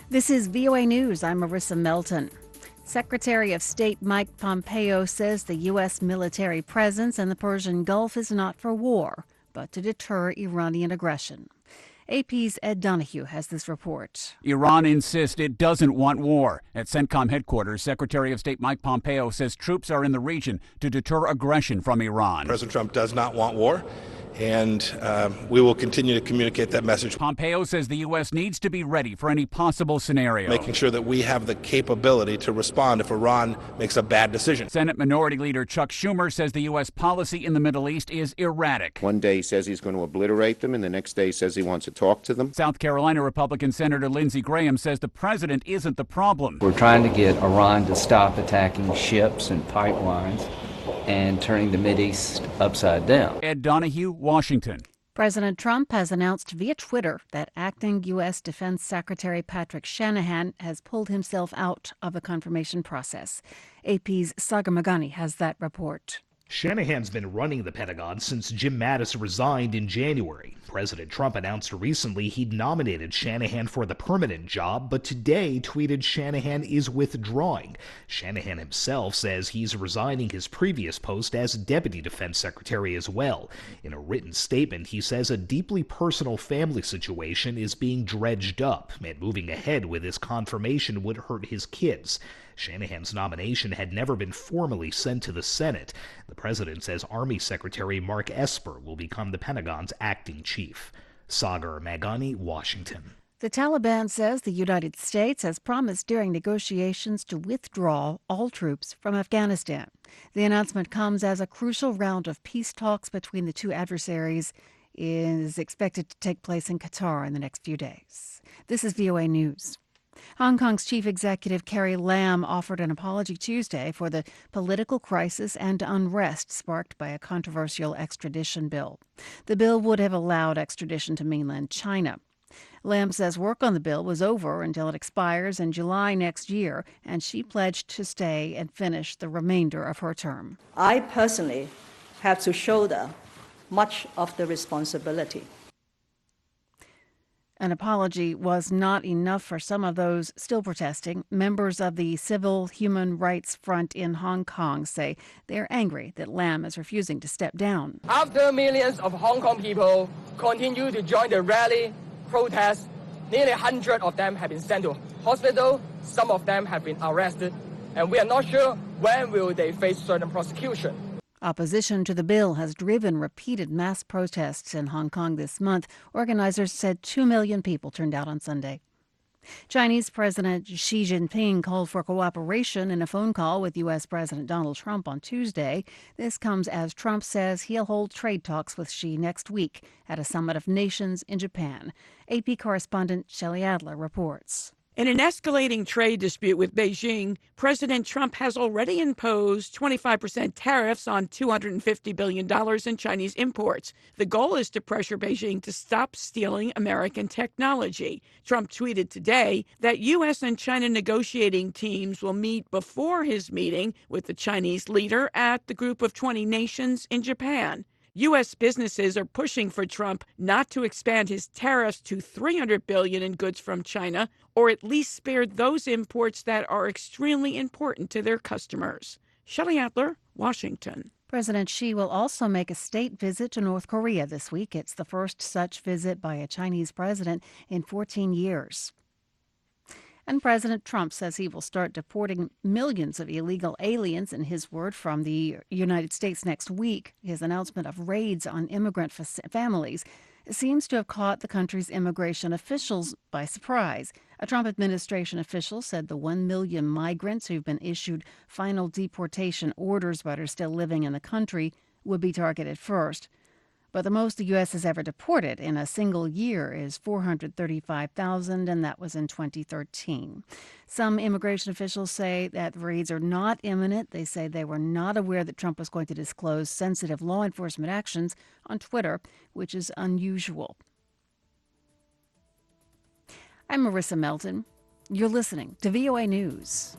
This is VOA News. I'm Marissa Melton. Secretary of State Mike Pompeo says the U.S. military presence in the Persian Gulf is not for war, but to deter Iranian aggression. AP's Ed Donahue has this report. Iran insists it doesn't want war. At CENTCOM headquarters, Secretary of State Mike Pompeo says troops are in the region to deter aggression from Iran. President Trump does not want war, and we will continue to communicate that message. Pompeo says the U.S. needs to be ready for any possible scenario, making sure that we have the capability to respond if Iran makes a bad decision. Senate Minority Leader Chuck Schumer says the U.S. policy in the Middle East is erratic. One day he says he's going to obliterate them, and the next day he says he wants to talk to them. South Carolina Republican Senator Lindsey Graham says the president isn't the problem. We're trying to get Iran to stop attacking ships and pipelines and turning the Mideast upside down. Ed Donahue, Washington. President Trump has announced via Twitter that acting U.S. Defense Secretary Patrick Shanahan has pulled himself out of the confirmation process. AP's Sagar Magani has that report. Shanahan's been running the Pentagon since Jim Mattis resigned in January. President Trump announced recently he'd nominated Shanahan for the permanent job, but today tweeted Shanahan is withdrawing. Shanahan himself says he's resigning his previous post as Deputy Defense Secretary as well. In a written statement, he says a deeply personal family situation is being dredged up, and moving ahead with his confirmation would hurt his kids. Shanahan's nomination had never been formally sent to the Senate. The president says Army Secretary Mark Esper will become the Pentagon's acting chief. Sagar Magani, Washington. The Taliban says the United States has promised during negotiations to withdraw all troops from Afghanistan. The announcement comes as a crucial round of peace talks between the two adversaries is expected to take place in Qatar in the next few days. This is VOA News. Hong Kong's chief executive Carrie Lam offered an apology Tuesday for the political crisis and unrest sparked by a controversial extradition bill. The bill would have allowed extradition to mainland China. Lam says work on the bill was over until it expires in July next year, and she pledged to stay and finish the remainder of her term. I personally have to shoulder much of the responsibility. An apology was not enough for some of those still protesting. Members of the Civil Human Rights Front in Hong Kong say they're angry that Lam is refusing to step down. After millions of Hong Kong people continue to join the rally, protest, nearly 100 of them have been sent to hospital, some of them have been arrested, and we are not sure when will they face certain prosecution. Opposition to the bill has driven repeated mass protests in Hong Kong this month. Organizers said 2 million people turned out on Sunday. Chinese President Xi Jinping called for cooperation in a phone call with U.S. President Donald Trump on Tuesday. This comes as Trump says he'll hold trade talks with Xi next week at a summit of nations in Japan. AP correspondent Shelley Adler reports. In an escalating trade dispute with Beijing, President Trump has already imposed 25% tariffs on $250 billion in Chinese imports. The goal is to pressure Beijing to stop stealing American technology. Trump tweeted today that U.S. and China negotiating teams will meet before his meeting with the Chinese leader at the Group of 20 Nations in Japan. U.S. businesses are pushing for Trump not to expand his tariffs to $300 billion in goods from China, or at least spare those imports that are extremely important to their customers. Shelley Adler, Washington. President Xi will also make a state visit to North Korea this week. It's the first such visit by a Chinese president in 14 years. And President Trump says he will start deporting millions of illegal aliens, in his word, from the United States next week. His announcement of raids on immigrant families seems to have caught the country's immigration officials by surprise. A Trump administration official said the 1 million migrants who've been issued final deportation orders but are still living in the country would be targeted first. But the most the U.S. has ever deported in a single year is 435,000, and that was in 2013. Some immigration officials say that raids are not imminent. They say they were not aware that Trump was going to disclose sensitive law enforcement actions on Twitter, which is unusual. I'm Marissa Melton. You're listening to VOA News.